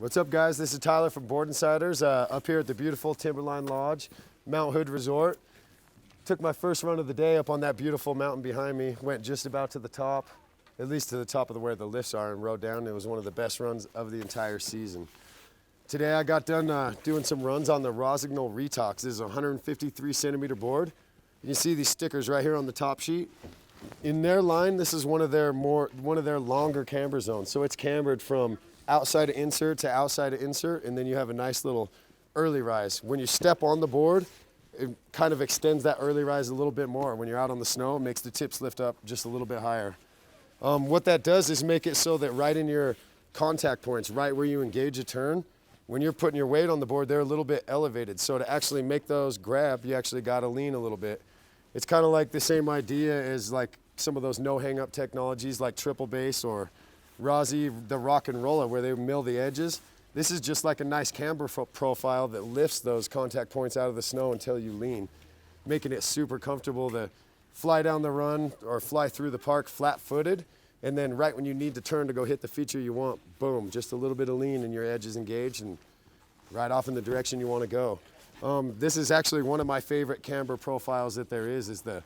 What's up, guys? This is Tyler from Board Insiders up here at the beautiful Timberline Lodge, Mount Hood Resort. Took my first run of the day up on that beautiful mountain behind me. Went just about to the top, at least to the top of where the lifts are, and rode down. It was one of the best runs of the entire season. Today I got done doing some runs on the Rossignol Retox. This is a 153 centimeter board. You can see these stickers right here on the top sheet. In their line, this is one of their longer camber zones. So it's cambered from outside of insert to outside of insert, and then you have a nice little early rise. When you step on the board, it kind of extends that early rise a little bit more. When you're out on the snow, it makes the tips lift up just a little bit higher. What that does is make it so that right in your contact points, right where you engage a turn, when you're putting your weight on the board, they're a little bit elevated. So to actually make those grab, you actually got to lean a little bit. It's kind of like the same idea as like some of those no hang up technologies like triple base or Rossi, the rock and roller, where they mill the edges. This is just like a nice camber profile that lifts those contact points out of the snow until you lean, making it super comfortable to fly down the run or fly through the park flat-footed, and then right when you need to turn to go hit the feature you want, boom, just a little bit of lean and your edge is engaged and right off in the direction you want to go. This is actually one of my favorite camber profiles that there is the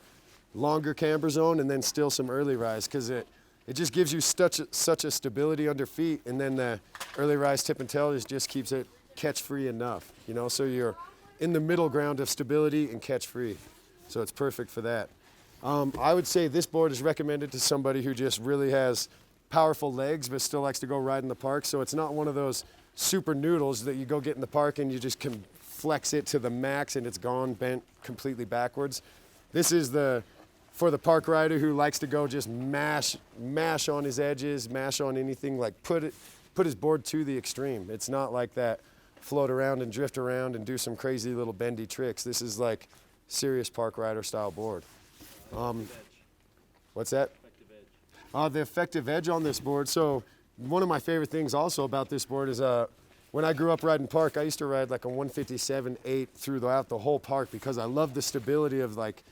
longer camber zone and then still some early rise, because it just gives you such a stability under feet, and then the early rise tip and tail just keeps it catch free enough, you know, so you're in the middle ground of stability and catch free. So it's perfect for that. I would say this board is recommended to somebody who just really has powerful legs but still likes to go ride in the park. So it's not one of those super noodles that you go get in the park and you just can flex it to the max and it's gone bent completely backwards. This is for the park rider who likes to go just mash on his edges, mash on anything, like put his board to the extreme. It's not like that float around and drift around and do some crazy little bendy tricks. This is like serious park rider style board. What's that? The effective edge on this board. So one of my favorite things also about this board is when I grew up riding park, I used to ride like a 157/8 throughout the whole park because I love the stability of like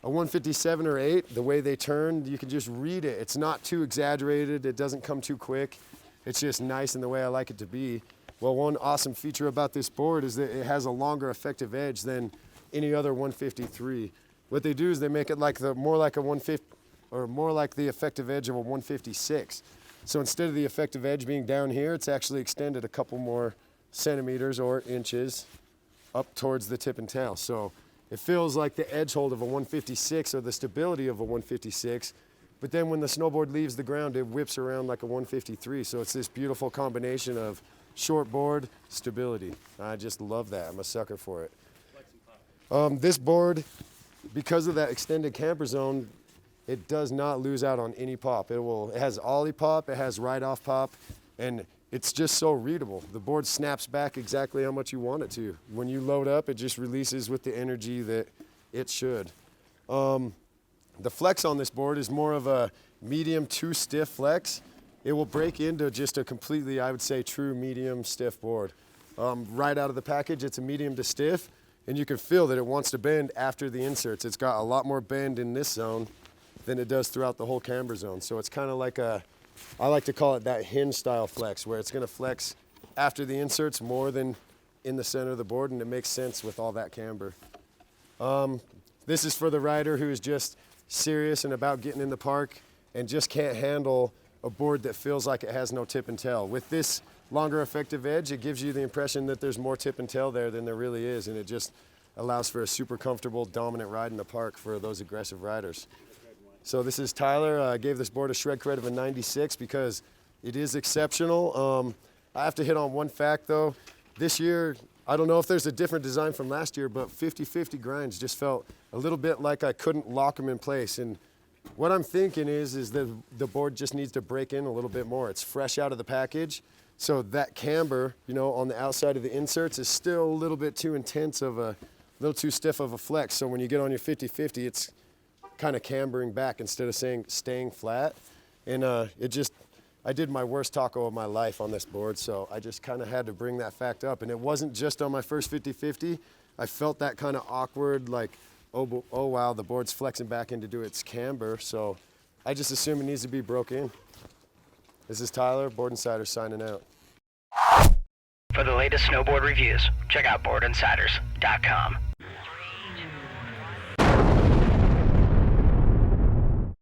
a 157 or 8, the way they turn, you can just read it. It's not too exaggerated. It doesn't come too quick. It's just nice in the way I like it to be. Well, one awesome feature about this board is that it has a longer effective edge than any other 153. What they do is they make it like more like the effective edge of a 156. So instead of the effective edge being down here, it's actually extended a couple more centimeters or inches up towards the tip and tail. So it feels like the edge hold of a 156 or the stability of a 156, but then when the snowboard leaves the ground, it whips around like a 153. So it's this beautiful combination of short board stability. I just love that. I'm a sucker for it. This board, because of that extended camber zone, it does not lose out on any pop. It has ollie pop, it has ride-off pop, and it's just so readable. The board snaps back exactly how much you want it to. When you load up, it just releases with the energy that it should. The flex on this board is more of a medium to stiff flex. It will break into just a completely, I would say, true medium stiff board. Right out of the package, it's a medium to stiff, and you can feel that it wants to bend after the inserts. It's got a lot more bend in this zone than it does throughout the whole camber zone. So it's kind of like I like to call it that hinge style flex, where it's gonna flex after the inserts more than in the center of the board, and it makes sense with all that camber. This is for the rider who is just serious and about getting in the park and just can't handle a board that feels like it has no tip and tail. With this longer effective edge, it gives you the impression that there's more tip and tail there than there really is, and it just allows for a super comfortable, dominant ride in the park for those aggressive riders. So this is Tyler. I gave this board a shred credit of a 96 because it is exceptional. I have to hit on one fact though. This year, I don't know if there's a different design from last year, but 50-50 grinds just felt a little bit like I couldn't lock them in place. And what I'm thinking is that the board just needs to break in a little bit more. It's fresh out of the package. So that camber, you know, on the outside of the inserts is still a little bit too intense a little too stiff of a flex. So when you get on your 50-50, it's kind of cambering back instead of staying flat. And I did my worst taco of my life on this board, so I just kind of had to bring that fact up. And it wasn't just on my first 50-50. I felt that kind of awkward, like, oh wow, the board's flexing back in to do its camber, so I just assume it needs to be broke in. This is Tyler, Board Insider, signing out. For the latest snowboard reviews, check out boardinsiders.com.